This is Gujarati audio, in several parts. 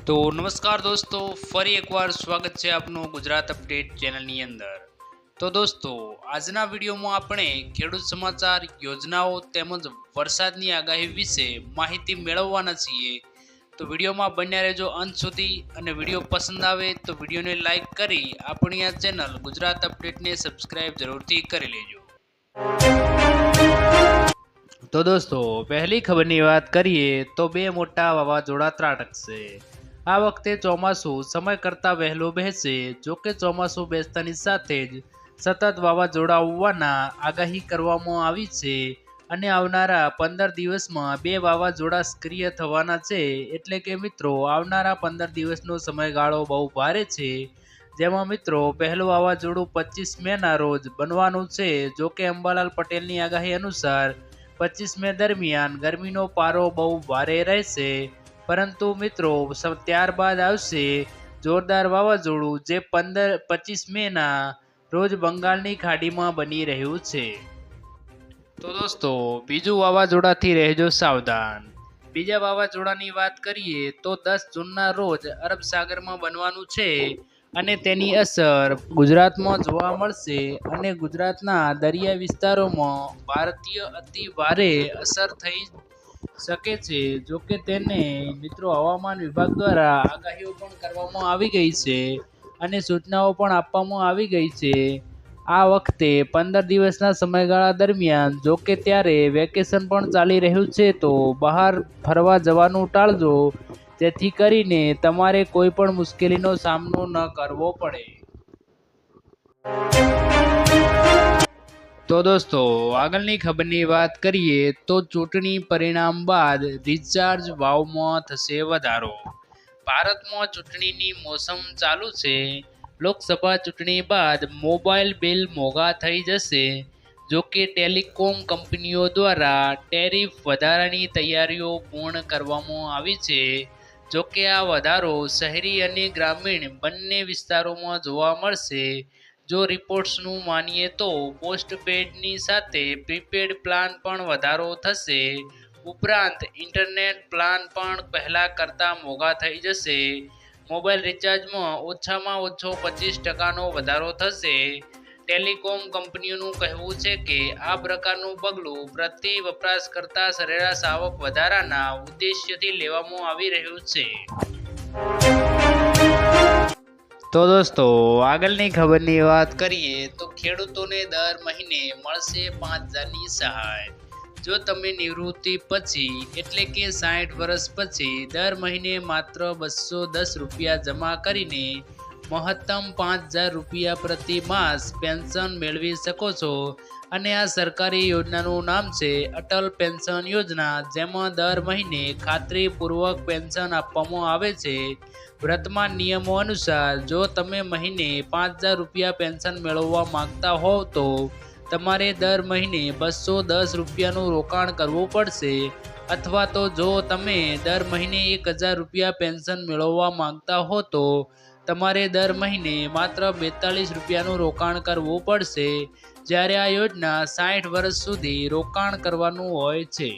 તો નમસ્કાર દોસ્તો, ફરી એકવાર સ્વાગત છે આપનું ગુજરાત અપડેટ ચેનલની અંદર। તો દોસ્તો, આજના વિડીયોમાં આપણે ખેડૂત સમાચાર, યોજનાઓ તેમજ વરસાદની આગાહી વિશે માહિતી મેળવવાના છીએ। તો વિડીયોમાં બન્યા રહેજો અંત સુધી, અને વિડીયો પસંદ આવે તો વિડીયોને લાઇક કરી આપણી આ ચેનલ ગુજરાત અપડેટને સબસ્ક્રાઇબ જરૂરથી કરી લેજો। તો દોસ્તો, પહેલી ખબરની વાત કરીએ તો બે મોટા વાવાઝોડા ત્રાટકશે। આ વખતે ચોમાસું સમય કરતાં વહેલું બેસશે। જોકે ચોમાસું બેસતાની સાથે જ સતત વાવાઝોડા આવવાના આગાહી કરવામાં આવી છે, અને આવનારા 15 દિવસમાં બે વાવાઝોડા સક્રિય થવાના છે। એટલે કે મિત્રો, આવનારા 15 દિવસનો સમયગાળો બહુ ભારે છે, જેમાં મિત્રો પહેલું વાવાઝોડું 25 મેના રોજ બનવાનું છે। જોકે અંબાલાલ પટેલની આગાહી અનુસાર 25 મે દરમિયાન ગરમીનો પારો બહુ ભારે રહેશે, પરંતુ મિત્રો ત્યારબાદ આવશે જોરદાર વાવાઝોડું, જે 25 મેના રોજ બંગાળની ખાડીમાં બની રહ્યું છે। તો દોસ્તો, બીજું વાવાઝોડાથી રહેજો સાવધાન। બીજા વાવાઝોડાની વાત કરીએ તો 10 જૂનના રોજ અરબ સાગરમાં બનવાનું છે, અને તેની અસર ગુજરાતમાં જોવા મળશે, અને ગુજરાતના દરિયાઈ વિસ્તારોમાં ભારતીય અતિ ભારે અસર થઈ શકે છે। જોકે તેને મિત્રો હવામાન વિભાગ દ્વારા આગાહીઓ પણ કરવામાં આવી ગઈ છે, અને સૂચનાઓ પણ આપવામાં આવી ગઈ છે આ વખતે 15 દિવસના સમયગાળા દરમિયાન। જોકે ત્યારે વેકેશન પણ ચાલી રહ્યું છે, તો બહાર ફરવા જવાનું ટાળજો, જેથી કરીને તમારે કોઈ પણ મુશ્કેલીનો સામનો ન કરવો પડે। તો દોસ્તો, આગળની ખબરની વાત કરીએ તો ચૂંટણી પરિણામ બાદ રિચાર્જ ભાવમાં થશે વધારો। ભારતમાં ચૂંટણીની મોસમ ચાલુ છે। લોકસભા ચૂંટણી બાદ મોબાઈલ બિલ મોંઘા થઈ જશે। જોકે ટેલિકોમ કંપનીઓ દ્વારા ટેરિફ વધારાની તૈયારીઓ પૂર્ણ કરવામાં આવી છે। જોકે આ વધારો શહેરી અને ગ્રામીણ બંને વિસ્તારોમાં જોવા મળશે। જો રિપોર્ટ્સનું માનીએ તો પોસ્ટપેડની સાથે પ્રીપેડ પ્લાન પણ વધારો થશે। ઉપરાંત ઇન્ટરનેટ પ્લાન પણ પહેલા કરતાં મોંઘા થઈ જશે। મોબાઈલ રિચાર્જમાં ઓછામાં ઓછો 25% વધારો થશે। ટેલિકોમ કંપનીઓનું કહેવું છે કે આ પ્રકારનું પગલું પ્રતિ વપરાશકર્તા સરેરાશ આવક વધારાના ઉદ્દેશ્યથી લેવામાં આવી રહ્યું છે। તો દોસ્તો, આગળની ખબરની વાત કરીએ તો ખેડૂતોને દર મહિને મળશે 5000ની સહાય। જો તમે નિવૃત્તિ પછી એટલે કે 60 વર્ષ પછી દર મહિને માત્ર 210 રૂપિયા જમા કરીને મહત્તમ 5000 રૂપિયા પ્રતિ માસ પેન્શન મેળવી શકો છો, અને આ સરકારી યોજનાનું નામ છે અટલ પેન્શન યોજના, જેમાં દર મહિને ખાતરીપૂર્વક પેન્શન આપવામાં આવે છે। વર્તમાન નિયમો અનુસાર જો તમે મહિને 5000 રૂપિયા પેન્શન મેળવવા માંગતા હોવ તો તમારે દર મહિને 210 રૂપિયાનું રોકાણ કરવું પડશે, અથવા તો જો તમે દર મહિને 1000 રૂપિયા પેન્શન મેળવવા માંગતા હો તો તમારે દર મહિને માત્ર 42 રૂપિયાનું રોકાણ કરવું પડશે। જ્યારે આ યોજના 60 વર્ષ સુધી રોકાણ કરવાનું હોય છે।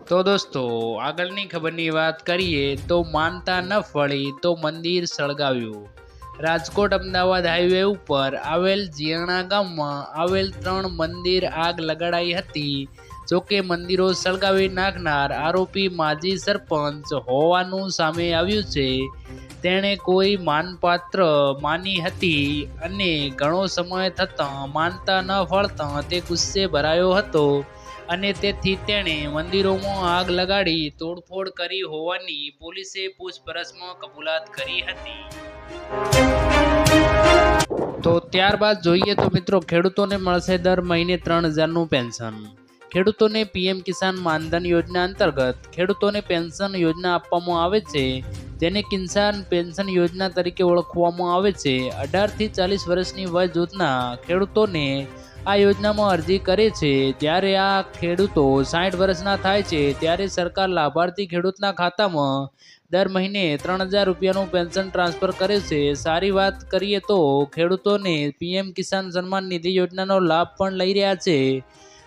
તો દોસ્તો, આગળની ખબરની વાત કરીએ તો માનતા ન ફળી તો મંદિર સળગાવ્યું। રાજકોટ અમદાવાદ હાઈવે ઉપર આવેલ જીયાણા ગામમાં આવેલ 3 મંદિર આગ લગાડાઈ હતી। જોકે મંદિરો સળગાવી નાખનાર આરોપી માજી સરપંચ હોવાનું સામે આવ્યું છે। તેણે કોઈ માનપાત્ર માની હતી, અને ઘણો સમય થતાં માનતા ન ફળતા તે ગુસ્સે ભરાયો હતો, અને તેથી તેણે મંદિરોમાં આગ લગાડી તોડફોડ કરી હોવાની પોલીસે પૂછપરછમાં કબૂલાત કરી હતી। તો ત્યારબાદ જોઈએ તો મિત્રો, ખેડૂતોને મળશે દર મહિને 3000નું પેન્શન। ખેડૂતોને પીએમ કિસાન માનધન યોજના અંતર્ગત ખેડૂતોને પેન્શન યોજના આપવામાં આવે છે, જેને કિસાન પેન્શન યોજના તરીકે ઓળખવામાં આવે છે। 18 થી 40 વર્ષની વય જૂથના ખેડૂતોને આ યોજનામાં અરજી કરે છે। જ્યારે આ ખેડૂતો 60 વર્ષના થાય છે ત્યારે સરકાર લાભાર્થી ખેડૂતના ખાતામાં દર મહિને 3000 રૂપિયાનું પેન્શન ટ્રાન્સફર કરે છે। સારી વાત કરીએ તો ખેડૂતોને પીએમ કિસાન સન્માન નિધિ યોજનાનો લાભ પણ લઈ રહ્યા છે,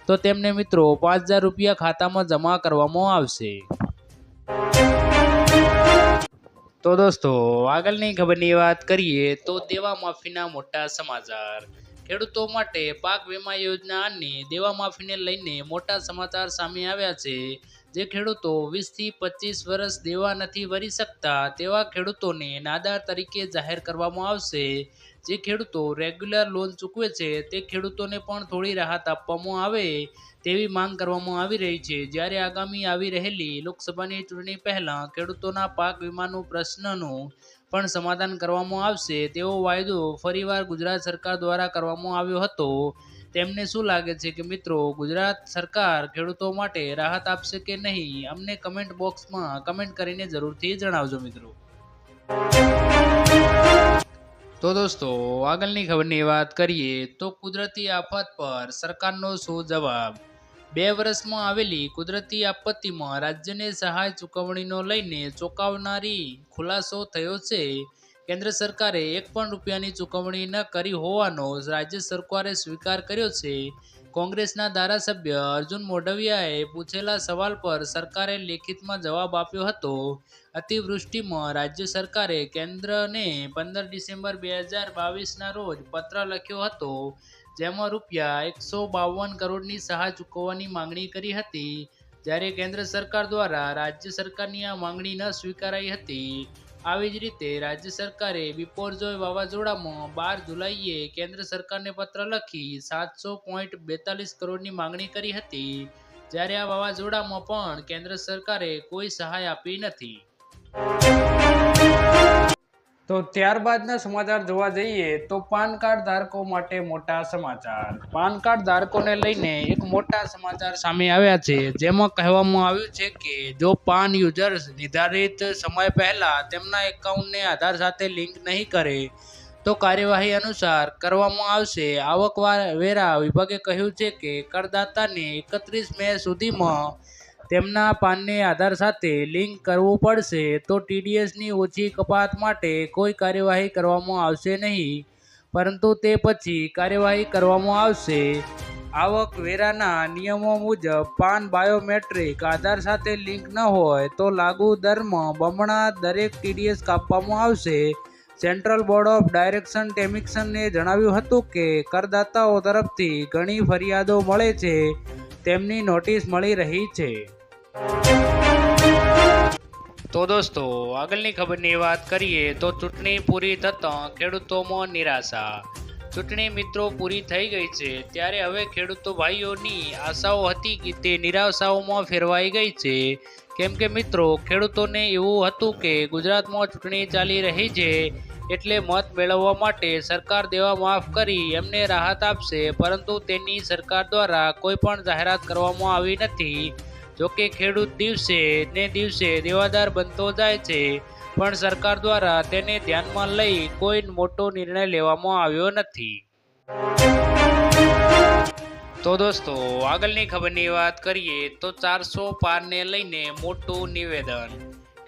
તો તેમને મિત્રો 5000 રૂપિયા ખાતામાં જમા કરવામાં આવશે। તો દોસ્તો આગળની ખબરની વાત કરીએ તો દેવા માફીના મોટા સમાચાર. ખેડૂતો માટે પાક વીમા યોજના અને દેવા માફીને લઈને મોટા સમાચાર સામે આવ્યા છે. જે ખેડૂતો 20 થી 25 વર્ષ દેવા નથી ભરી શકતા તેવા ખેડૂતોને નાદાર તરીકે જાહેર કરવામાં આવશે. જે ખેડૂતો રેગ્યુલર લોન ચૂકવે છે તે ખેડૂતોને પણ થોડી રાહત આપવામાં આવે તેવી માંગ કરવામાં આવી રહી છે. જ્યારે આગામી આવી રહેલી લોકસભાની ચૂંટણી પહેલા ખેડૂતોના પાક વીમાનું પ્રશ્નનું પણ સમાધાન કરવામાં આવશે તેવો વાયદો ફરીવાર ગુજરાત સરકાર દ્વારા કરવામાં આવ્યો હતો. તેમને શું લાગે છે કે મિત્રો ગુજરાત સરકાર ખેડૂતો માટે રાહત આપશે કે નહીં? અમને કમેન્ટ બોક્સમાં કમેન્ટ કરીને જરૂરથી જણાવજો મિત્રો. તો દોસ્તો આગળની ખબરની વાત કરીએ તો કુદરતી આફત પર સરકારનો શું જવાબ? 2 વર્ષમાં આવેલી કુદરતી આપત્તિમાં રાજ્યને સહાય ચૂકવણીનો લઈને ચોંકાવનારી ખુલાસો થયો છે. કેન્દ્ર સરકારે 1 પણ રૂપિયાની ચૂકવણી ન કરી હોવાનો રાજ્ય સરકારે સ્વીકાર કર્યો છે. કોંગ્રેસના ધારાસભ્ય અર્જુન મોઢવિયાએ પૂછેલા સવાલ પર સરકારે લેખિતમાં જવાબ આપ્યો હતો. અતિવૃષ્ટિમાં રાજ્ય સરકારે કેન્દ્રને 15 ડિસેમ્બર 2022ના રોજ પત્ર લખ્યો હતો જેમાં ₹152 કરોડની સહાય ચૂકવવાની માંગણી કરી હતી. જ્યારે કેન્દ્ર સરકાર દ્વારા રાજ્ય સરકારની આ માંગણી ન સ્વીકારાઈ હતી. આવી જ રીતે રાજ્ય સરકારે બિપોરજોય વાવાઝોડામાં 12 જુલાઈએ કેન્દ્ર સરકારને પત્ર લખી 700.42 કરોડની માંગણી કરી હતી. જ્યારે આ વાવાઝોડામાં પણ કેન્દ્ર સરકારે કોઈ સહાય આપી નથી. તો ત્યારબાદના સમાચાર જોવા જઈએ તો પાન કાર્ડ ધારકો માટે મોટા સમાચાર. પાન કાર્ડ ધારકોને લઈને એક મોટા સમાચાર સામે આવ્યા છે. જેમાં કહેવામાં આવ્યું છે કે જો પાન યુઝર્સ નિર્ધારિત સમય પહેલા તેમના એકાઉન્ટને આધાર સાથે લિંક નહીં કરે તો કાર્યવાહી અનુસાર કરવામાં આવશે. આવકવેરા વિભાગે કહ્યું છે કે કરદાતાને 31 મે સુધીમાં તેમના પાનને આધાર સાથે લિંક કરવું પડશે. તો TDSની ઓછી કપાત માટે કોઈ કાર્યવાહી કરવામાં આવશે નહીં, પરંતુ તે પછી કાર્યવાહી કરવામાં આવશે. આવકવેરાના નિયમો મુજબ પાન બાયોમેટ્રિક આધાર સાથે લિંક ન હોય તો લાગુ દરમાં બમણા દરેક TDS કાપવામાં આવશે. સેન્ટ્રલ બોર્ડ ઓફ ડાયરેક્શન ટેક્સેશને જણાવ્યું હતું કે કરદાતાઓ તરફથી ઘણી ફરિયાદો મળે છે, તેમની નોટિસ મળી રહી છે. તો દોસ્તો આગળની ખબરની વાત કરીએ તો ચૂંટણી પૂરી થતાં ખેડૂતોમાં નિરાશા. ચૂંટણી મિત્રો પૂરી થઈ ગઈ છે ત્યારે હવે ખેડૂતો ભાઈઓની આશાઓ હતી કે તે નિરાશાઓમાં ફેરવાઈ ગઈ છે. કેમ કે મિત્રો ખેડૂતોને એવું હતું કે ગુજરાતમાં ચૂંટણી ચાલી રહી છે એટલે મત મેળવવા માટે સરકાર દેવા માફ કરી એમને રાહત આપશે, પરંતુ તેની સરકાર દ્વારા કોઈ પણ જાહેરાત કરવામાં આવી નથી. જોકે ખેડૂત દિવસે ને દિવસે દેવાદાર બનતો જાય છે, પણ સરકાર દ્વારા તેને ધ્યાનમાં લઈ કોઈ મોટો નિર્ણય લેવામાં આવ્યો નથી. તો દોસ્તો આગળની ખબરની વાત કરીએ તો 400 પારને લઈને મોટું નિવેદન.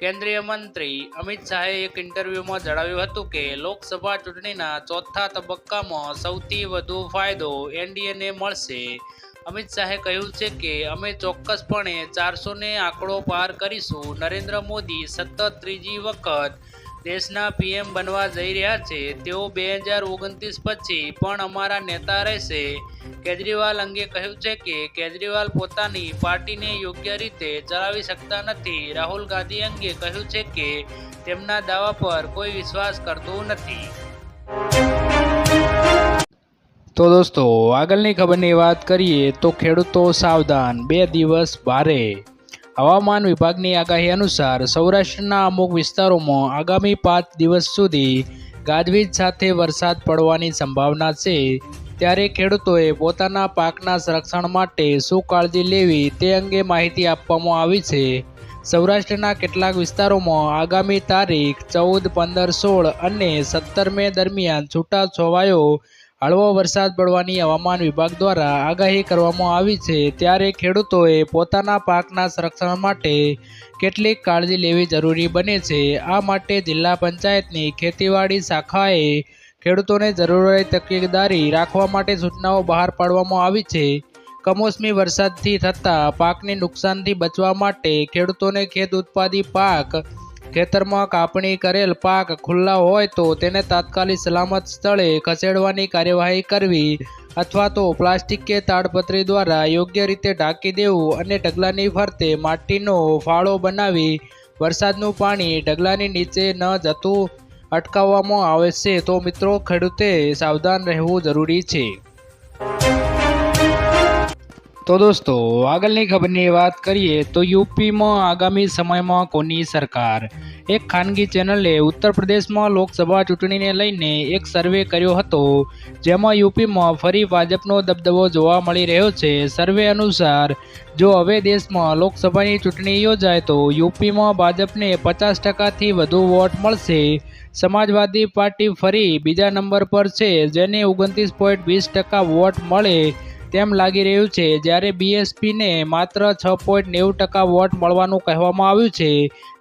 કેન્દ્રીય મંત્રી અમિત શાહે એક ઇન્ટરવ્યુમાં જણાવ્યું હતું કે લોકસભા ચૂંટણીના ચોથા તબક્કામાં સૌથી વધુ ફાયદો NDAને મળશે. અમિત શાહે કહ્યું છે કે અમે ચોક્કસપણે 400ને આંકડો પાર કરીશું. નરેન્દ્ર મોદી સતત ત્રીજી વખત દેશના PM બનવા જઈ રહ્યા છે. તેઓ 2029 પછી પણ અમારા નેતા રહેશે. કેજરીવાલ અંગે કહ્યું છે કે કેજરીવાલ પોતાની પાર્ટીને યોગ્ય રીતે ચલાવી શકતા નથી. રાહુલ ગાંધી અંગે કહ્યું છે કે તેમના દાવા પર કોઈ વિશ્વાસ કરતું નથી. તો દોસ્તો આગળની ખબરની વાત કરીએ તો ખેડૂતો સાવધાન, 2 દિવસ ભારે. હવામાન વિભાગની આગાહી અનુસાર સૌરાષ્ટ્રના અમુક વિસ્તારોમાં આગામી 5 દિવસ સુધી ગાજવીજ સાથે વરસાદ પડવાની સંભાવના છે. ત્યારે ખેડૂતોએ પોતાના પાકના સંરક્ષણ માટે શું કાળજી લેવી તે અંગે માહિતી આપવામાં આવી છે. સૌરાષ્ટ્રના કેટલાક વિસ્તારોમાં આગામી તારીખ 14, 15, 16 અને 17 મે દરમિયાન છૂટાછવાયો હળવો વરસાદ પડવાની હવામાન વિભાગ દ્વારા આગાહી કરવામાં આવી છે. ત્યારે ખેડૂતોએ પોતાના પાકના સંરક્ષણ માટે કેટલીક કાળજી લેવી જરૂરી બને છે. આ માટે જિલ્લા પંચાયતની ખેતીવાડી શાખાએ ખેડૂતોને જરૂરી તકેદારી રાખવા માટે સૂચનાઓ બહાર પાડવામાં આવી છે. કમોસમી વરસાદથી થતા પાકને નુકસાનથી બચવા માટે ખેડૂતોને ખેત ઉત્પાદિત પાક ખેતરમાં કાપણી કરેલ પાક ખુલ્લા હોય તો તેને તાત્કાલિક સલામત સ્થળે ખસેડવાની કાર્યવાહી કરવી અથવા તો પ્લાસ્ટિક કે તાડપત્રી દ્વારા યોગ્ય રીતે ઢાંકી દેવું અને ઢગલાની ફરતે માટીનો ફાળો બનાવી વરસાદનું પાણી ઢગલાની નીચે ન જતું અટકાવવામાં આવે છે। તો મિત્રો ખેડૂતે સાવધાન રહેવું જરૂરી છે। તો દોસ્તો આગળની ખબરની વાત કરીએ તો યુપીમાં આગામી સમયમાં કોની સરકાર। એક ખાનગી ચેનલે ઉત્તર પ્રદેશમાં લોકસભા ચૂંટણીને લઈને એક સર્વે કર્યો હતો, જેમાં યુપીમાં ફરી ભાજપનો દબદબો જોવા મળી રહ્યો છે। સર્વે અનુસાર જો હવે દેશમાં લોકસભાની ચૂંટણી યોજાય તો યુપીમાં ભાજપને 50%થી વધુ વોટ મળશે। સમાજવાદી પાર્ટી ફરી બીજા નંબર પર છે, જેને 29.20% વોટ મળે તેમ લાગી રહ્યું છે, જ્યારે બીએસપીને માત્ર 6.90% વોટ મળવાનું કહેવામાં આવ્યું છે,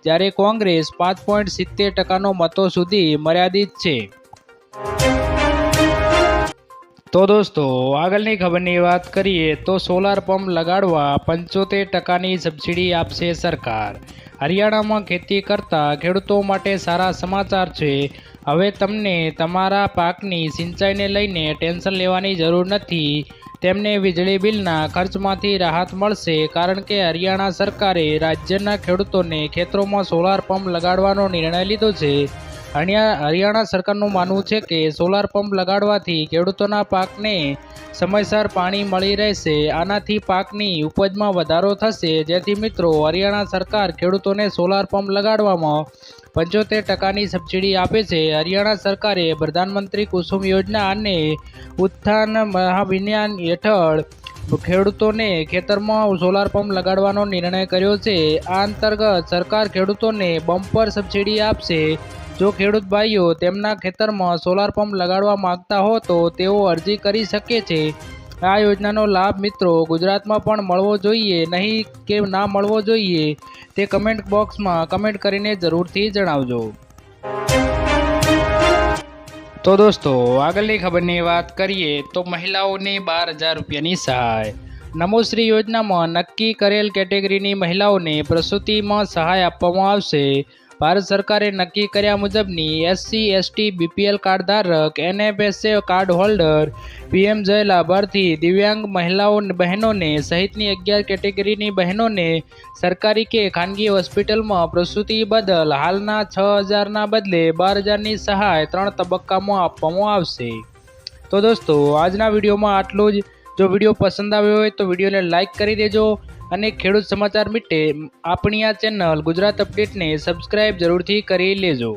જ્યારે કોંગ્રેસ 5.70%નો મતો સુધી મર્યાદિત છે। તો દોસ્તો આગળની ખબરની વાત કરીએ તો સોલાર પંપ લગાડવા 75%ની સબસિડી આપશે સરકાર। હરિયાણામાં ખેતી કરતા ખેડૂતો માટે સારા સમાચાર છે। હવે તમને તમારા પાકની સિંચાઈને લઈને ટેન્શન લેવાની જરૂર નથી। તેમને વીજળી બિલના ખર્ચમાંથી રાહત મળશે, કારણ કે હરિયાણા સરકારે રાજ્યના ખેડૂતોને ખેતરોમાં સોલાર પંપ લગાડવાનો નિર્ણય લીધો છે। હરિયાણા સરકારનું માનવું છે કે સોલાર પંપ લગાડવાથી ખેડૂતોના પાકને સમયસર પાણી મળી રહેશે। આનાથી પાકની ઉપજમાં વધારો થશે, જેથી મિત્રો હરિયાણા સરકાર ખેડૂતોને સોલાર પંપ લગાડવામાં 75%ની સબસિડી આપે છે। હરિયાણા સરકારે પ્રધાનમંત્રી કુસુમ યોજના અને ઉત્થાન મહાભિયાન હેઠળ ખેડૂતોને ખેતરમાં સોલાર પંપ લગાડવાનો નિર્ણય કર્યો છે। આ અંતર્ગત સરકાર ખેડૂતોને બમ્પર સબસિડી આપશે। જો ખેડૂત ભાઈઓ તેમના ખેતરમાં સોલાર પંપ લગાડવા માંગતા હો તો તેઓ અરજી કરી શકે છે। આ યોજનાનો લાભ મિત્રો ગુજરાતમાં પણ મળવો જોઈએ નહીં કે ના મળવો જોઈએ તે કમેન્ટ બોક્સમાં કમેન્ટ કરીને જરૂરથી જણાવજો। તો દોસ્તો આગળની ખબરની વાત કરીએ તો મહિલાઓને 12,000 રૂપિયાની સહાય। નમોશ્રી યોજનામાં નક્કી કરેલ કેટેગરીની મહિલાઓને પ્રસૂતિમાં સહાય આપવામાં આવશે। ભારત સરકારે નક્કી કર્યા મુજબની SC, ST, BPL કાર્ડ ધારક, NFSA કાર્ડ હોલ્ડર, PMજય લાભાર્થી, દિવ્યાંગ મહિલાઓ બહેનોને સહિતની 11 કેટેગરીની બહેનોને સરકારી કે ખાનગી હોસ્પિટલમાં પ્રસૂતિ બદલ હાલના 6,000ના બદલે 12,000ની સહાય 3 તબક્કામાં આપવામાં આવશે। તો દોસ્તો આજના વિડીયોમાં આટલું જ। જો વિડીયો પસંદ આવ્યો હોય તો વિડીયોને લાઇક કરી દેજો અને ખેડૂત સમાચાર માટે આપણી આ ચેનલ ગુજરાત અપડેટને સબસ્ક્રાઇબ જરૂરથી કરી લેજો।